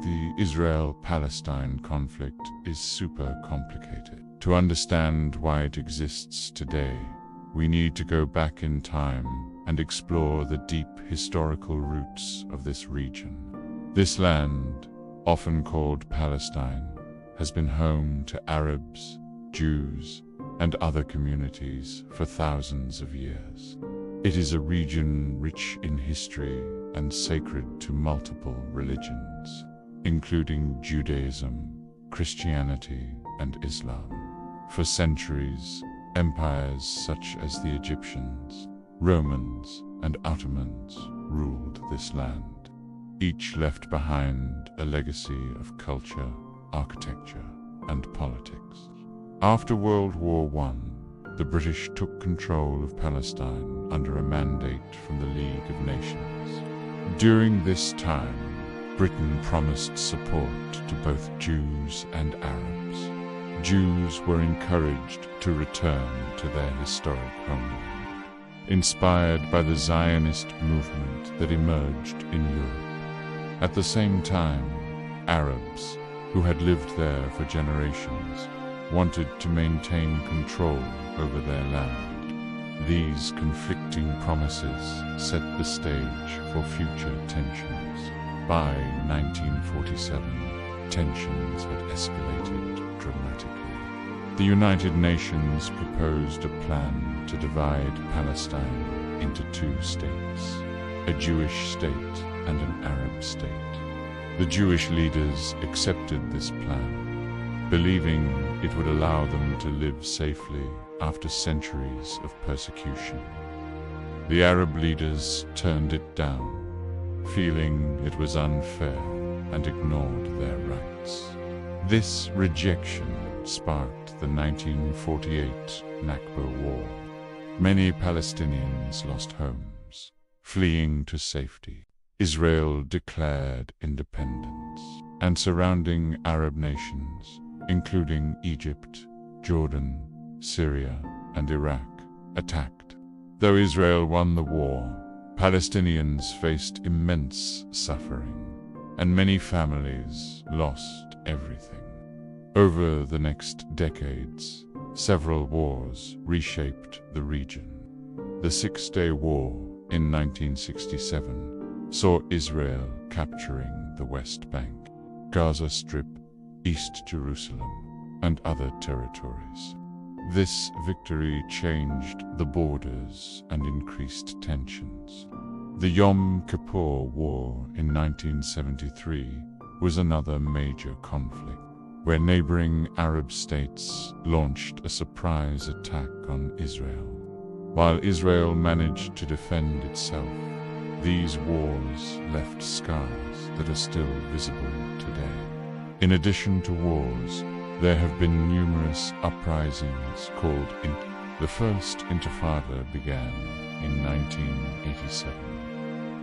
The Israel-Palestine conflict is super complicated. To understand why it exists today, we need to go back in time and explore the deep historical roots of this region. This land, often called Palestine, has been home to Arabs, Jews, and other communities for thousands of years. It is a region rich in history and sacred to multiple religions, including Judaism, Christianity, and Islam. For centuries, empires such as the Egyptians, Romans, and Ottomans ruled this land. Each left behind a legacy of culture, architecture, and politics. After World War I, the British took control of Palestine under a mandate from the League of Nations. During this time, Britain promised support to both Jews and Arabs. Jews were encouraged to return to their historic homeland, inspired by the Zionist movement that emerged in Europe. At the same time, Arabs, who had lived there for generations, wanted to maintain control over their land. These conflicting promises set the stage for future tensions. By 1947, tensions had escalated dramatically. The United Nations proposed a plan to divide Palestine into two states, a Jewish state and an Arab state. The Jewish leaders accepted this plan, believing it would allow them to live safely after centuries of persecution. The Arab leaders turned it down, feeling it was unfair and ignored their rights. This rejection sparked the 1948 Nakba War. Many Palestinians lost homes, fleeing to safety. Israel declared independence, and surrounding Arab nations, including Egypt, Jordan, Syria, and Iraq, attacked. Though Israel won the war, Palestinians faced immense suffering, and many families lost everything. Over the next decades, several wars reshaped the region. The Six-Day War in 1967 saw Israel capturing the West Bank, Gaza Strip, East Jerusalem, and other territories. This victory changed the borders and increased tensions. The Yom Kippur War in 1973 was another major conflict, where neighboring Arab states launched a surprise attack on Israel. While Israel managed to defend itself, these wars left scars that are still visible today. In addition to wars, there have been numerous uprisings called The First Intifada began in 1987,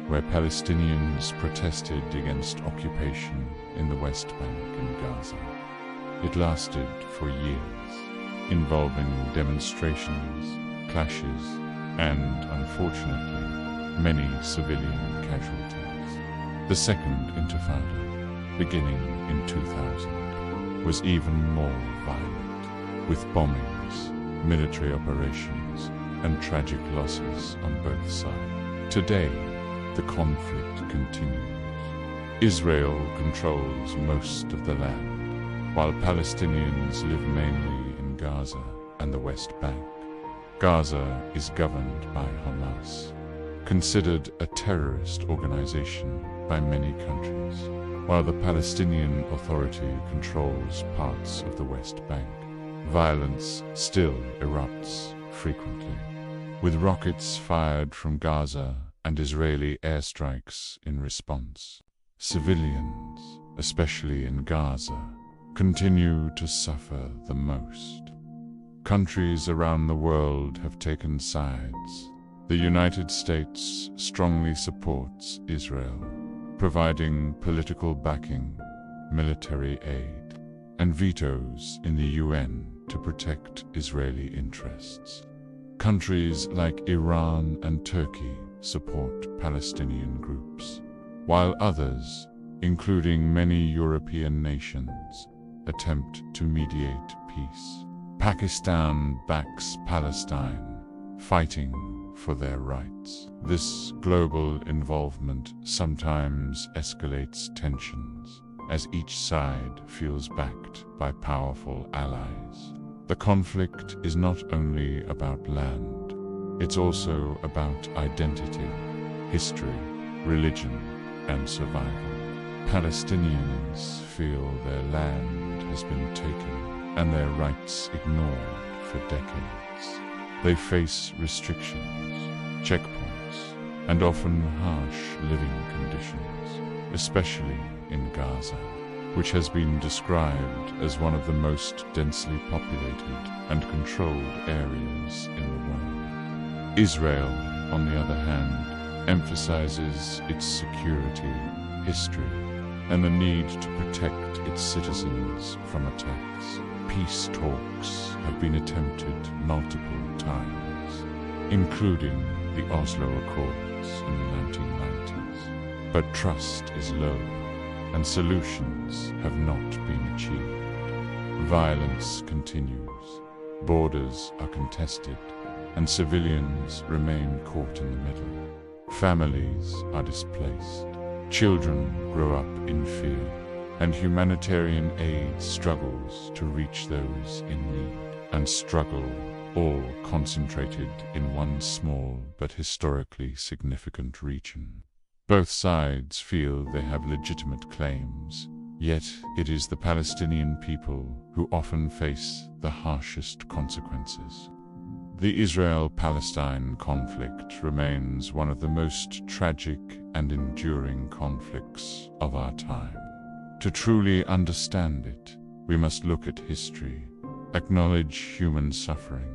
where Palestinians protested against occupation in the West Bank and Gaza. It lasted for years, involving demonstrations, clashes, and, unfortunately, many civilian casualties. The Second Intifada, beginning in 2000, was even more violent, with bombings, military operations, and tragic losses on both sides. Today, the conflict continues. Israel controls most of the land, while Palestinians live mainly in Gaza and the West Bank. Gaza is governed by Hamas, considered a terrorist organization by many countries, while the Palestinian Authority controls parts of the West Bank. Violence still erupts frequently, with rockets fired from Gaza and Israeli airstrikes in response. Civilians, especially in Gaza, continue to suffer the most. Countries around the world have taken sides. The United States strongly supports Israel, providing political backing, military aid, and vetoes in the UN to protect Israeli interests. Countries like Iran and Turkey support Palestinian groups, while others, including many European nations, attempt to mediate peace. Pakistan backs Palestine, fighting for their rights. This global involvement sometimes escalates tensions, as each side feels backed by powerful allies. The conflict is not only about land, it's also about identity, history, religion, and survival. Palestinians feel their land has been taken and their rights ignored for decades. They face restrictions, checkpoints, and often harsh living conditions, especially in Gaza, which has been described as one of the most densely populated and controlled areas in the world. Israel, on the other hand, emphasizes its security, history, and the need to protect its citizens from attacks. Peace talks have been attempted multiple times, including the Oslo Accords in the 1990s. But trust is low, and solutions have not been achieved. Violence continues, borders are contested, and civilians remain caught in the middle. Families are displaced, children grow up in fear, and humanitarian aid struggles to reach those in need. And struggle, all concentrated in one small but historically significant region. Both sides feel they have legitimate claims, yet it is the Palestinian people who often face the harshest consequences. The Israel-Palestine conflict remains one of the most tragic and enduring conflicts of our time. To truly understand it, we must look at history, acknowledge human suffering,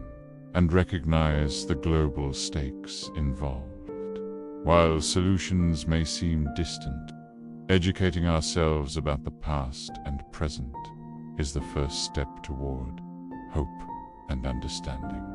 and recognize the global stakes involved. While solutions may seem distant, educating ourselves about the past and present is the first step toward hope and understanding.